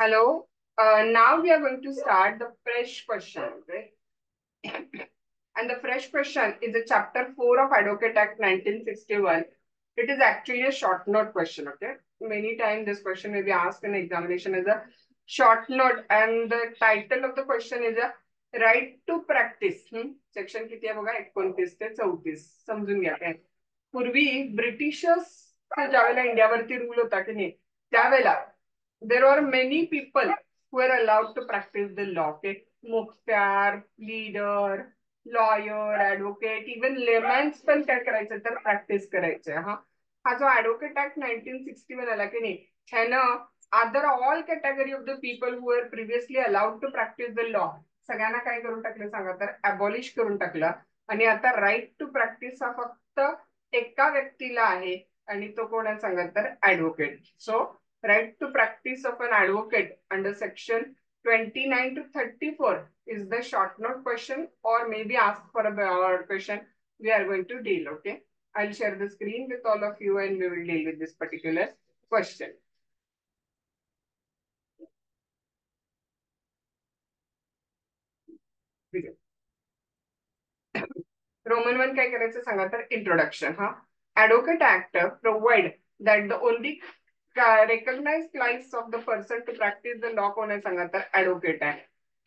Hello. Now we are going to start the fresh question. Okay? And the fresh question is a chapter 4 of Advocate Act 1961. It is actually a short note question. Okay. Many times this question may be asked in examination as a short note, and the title of the question is a right to practice. Section किती आहे बघा 29 ते 34 समजून घ्या काय. पूर्वी Britishers ज्यावेळेला इंडियावरती rule होता की नाही त्यावेळेला there were many people who were allowed to practice the law. Okay? Mukhtar, leader, lawyer, advocate, even layman's पण काय करायचं तर प्रॅक्टिस करायचे हा जो ऍडव्होकेट ऍक्ट 1961 आला की नाही ह्यानं other all category of the people who were previously allowed to practise the law सगळ्यांना काय करून टाकलं सांगा तर अबॉलिश करून टाकलं आणि आता राईट टू प्रॅक्टिस हा फक्त एका व्यक्तीला आहे आणि तो कोण आहे सांगा तर advocate. So right to practice of an advocate under section 29 to 34 is the short note question or maybe ask for a broad question we are going to deal. Okay, I'll share the screen with all of you and we will deal with this particular question. Roman 1 काय करायचं सांगा तर introduction Advocate Act provide that the only recognized class of the person to practice the law कोण आहे सांगा तर advocate आहे.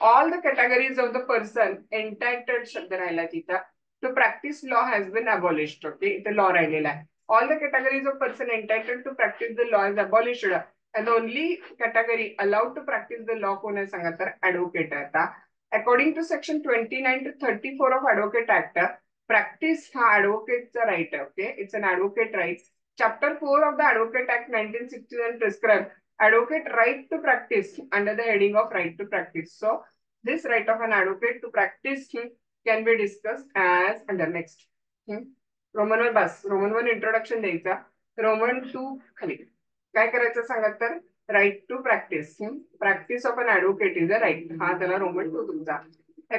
All the categories of the person entitled शब्द राहिला तिथं to practice law has been abolished. Okay, इथे law राहिलेला आहे. All the categories of person entitled to practice the law is abolished and the only category allowed to practice the law कोण आहे सांगा तर advocate आहे. आता according to section 29 to 34 of Advocate Act practice हा advocateचा right आहे. Okay, it's an advocate right. Chapter 4 of the Advocate Act 1961 prescribe advocate right to practice under the heading of right to practice. So this right of an advocate to practice can be discussed as under next. Roman 1 bus Roman 1 introduction द्यायचा. Roman 2 खाली काय करायचं सांगा तर right to practice. Practice of an advocate is a right. हा त्याला Roman 2 तुमचा.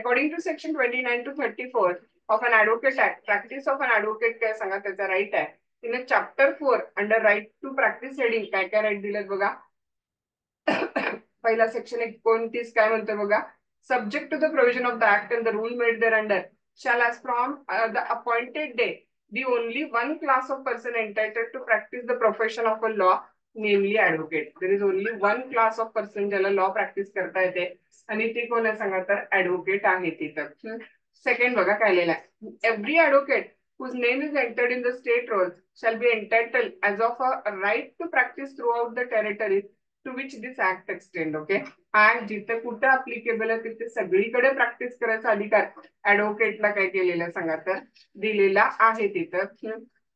According to section 29 to 34 of an Advocate Act, practice of an advocate काय सांगा त्याचा right आहे. तिने chapter 4 under right to practise heading काय काय राईट दिलेत बघा. पहिला सेक्शन 29 काय म्हणतो बघा. Subject to the provision of the act and the rule made there under shall as from the appointed day be only one class of person entitled to practice the profession of a law, namely advocate. There is only one class of person ज्याला law practice करता येते आणि ते कोण आहे सांगा तर advocate आहे तिथं. सेकंड बघा काय लिहिलं आहे. Every advocate whose name is entered in the state rolls shall be entitled as of a right to practice throughout the territories to which this act extend. Okay, and जिथे कुठे applicable आहे तिथे सगळीकडे practice करायचा अधिकार ऍडव्होकेटला काय केलेला सांगा तर दिलेला आहे तिथं.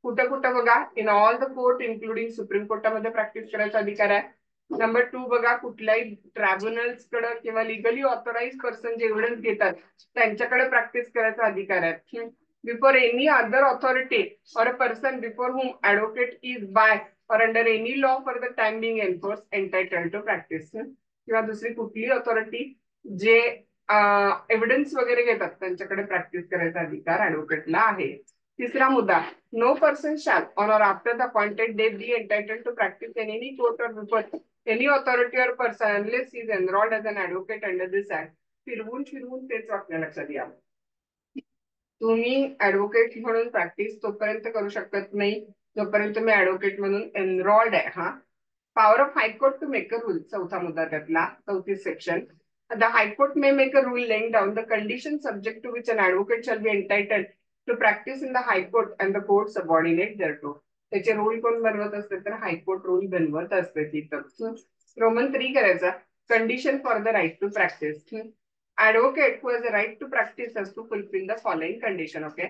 कुठं कुठं बघा in all the court including supreme कोर्टामध्ये प्रॅक्टिस करायचा अधिकार आहे. नंबर 2 बघा कुठल्याही ट्रायब्युनल्स कडे किंवा लिगली ऑथोराइज पर्सन जे एव्हिडन्स घेतात त्यांच्याकडे प्रॅक्टिस करायचा अधिकार आहे. before any other authority or a person before whom advocate is by or under any law for the time being enforced entitled to practice. किंवा दुसरी कुठली ऑथॉरिटी जे एव्हिडन्स वगैरे घेतात त्यांच्याकडे प्रॅक्टिस करायचा अधिकार ऍडव्होकेटला आहे. तिसरा मुद्दा no person shall on or after the appointed day be entitled to practise in any court or before any authority or person unless is enrolled as an advocate under this act. फिरवून फिरवून तेच वाक्य लक्षात घ्या. तुम्ही advocate म्हणून practice तोपर्यंत करू शकत नाही जोपर्यंत तुम्ही ऍडव्होकेट म्हणून एनरोल्ड आहे. Power of high court to make a rule चौथा मुद्दा त्यातला 34 section. The high court may make a rule laying down the condition subject to which an advocate shall be entitled to practise in the high court and the court subordinate thereto. त्याचे rule कोण बनवत असते तर high court rule बनवत असते तिथं. Roman 3 करायचा condition for the right to practise. Advocate who has a right to practice has to fulfill the following condition. Okay.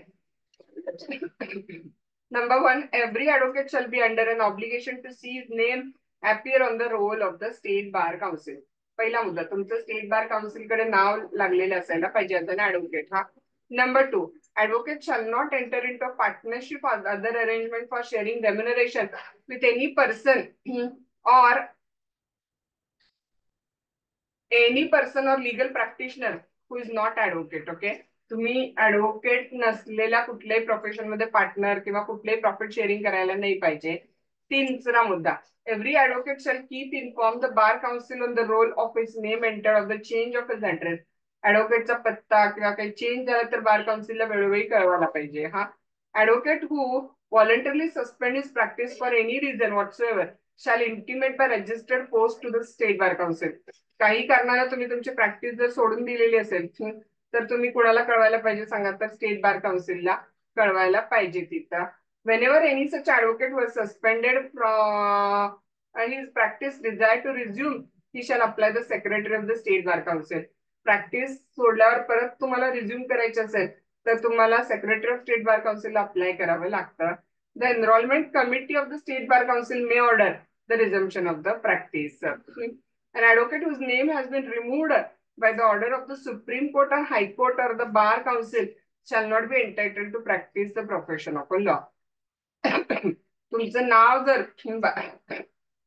Number 1, every advocate shall be under an obligation to see his name appear on the roll of the State Bar Council. पहिला मुद्दा तुमचं state bar council कडे नाव लागलेलं असायला पाहिजे as an advocate. Number 2, advocate shall not enter into a partnership or other arrangement for sharing remuneration with any person or any person or legal practitioner who is not advocate. Okay, तुम्ही advocate नसलेल्या कुठल्याही profession मध्ये partner किंवा कुठल्याही profit sharing करायला नाही पाहिजे. तिसरा मुद्दा, every advocate shall keep inform the bar council on the roll of his name enter of the change of his address. ऍडव्होकेटचा पत्ता किंवा काही चेंज झाला तर बार काउन्सिलला वेळोवेळी कळवायला पाहिजे. हा, advocate who voluntarily suspend his practice for any reason whatsoever shall intimate by registered post to the state bar council. काही कारणाला तुम्ही तुमची प्रॅक्टिस जर सोडून दिलेली असेल तर तुम्ही कुणाला कळवायला पाहिजे सांगा, तर स्टेट बार काउन्सिलला कळवायला पाहिजे तिथं. Whenever any such advocate was suspended from his practice desire to resume, he shall apply the secretary of the state bar council. Practice सोडल्यावर परत तुम्हाला रिझ्यूम करायचे असेल तर तुम्हाला सेक्रेटरी ऑफ स्टेट बार काउन्सिलला अप्लाय करावं लागतं. The enrolment committee of the state bar council may order the resumption of the practice. An advocate whose name has been removed by the order of the Supreme Court or High Court or the Bar Council shall not be entitled to practice the profession of a law. तुमचं नाव जर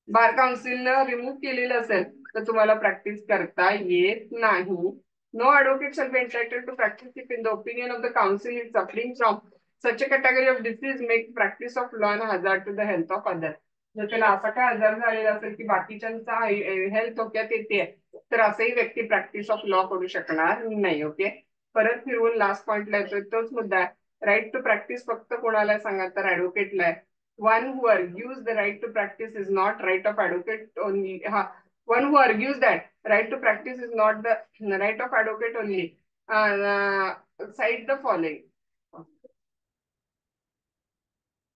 बार काउन्सिलनं remove केलेलं असेल तर तुम्हाला practice करता येत नाही. No advocate shall be entitled to practice if in the opinion of the council is suffering from such a category of disease make practice of law an hazard to the health of others. जर त्याला असा काय आजार झालेला असेल की बाकीच्यांचा health धोक्यात येते तर असंही व्यक्ती प्रॅक्टिस ऑफ लॉ करू शकणार नाही. ओके, परत फिरवून लास्ट पॉइंटला येतोय तोच मुद्दा आहे. राईट टू प्रॅक्टिस फक्त कोणाला सांगा तर ऍडव्होकेटला आहे. One who argues the right to practice is not right of advocate only. One who argues that right to practice is not the right of advocate only. Cite the following.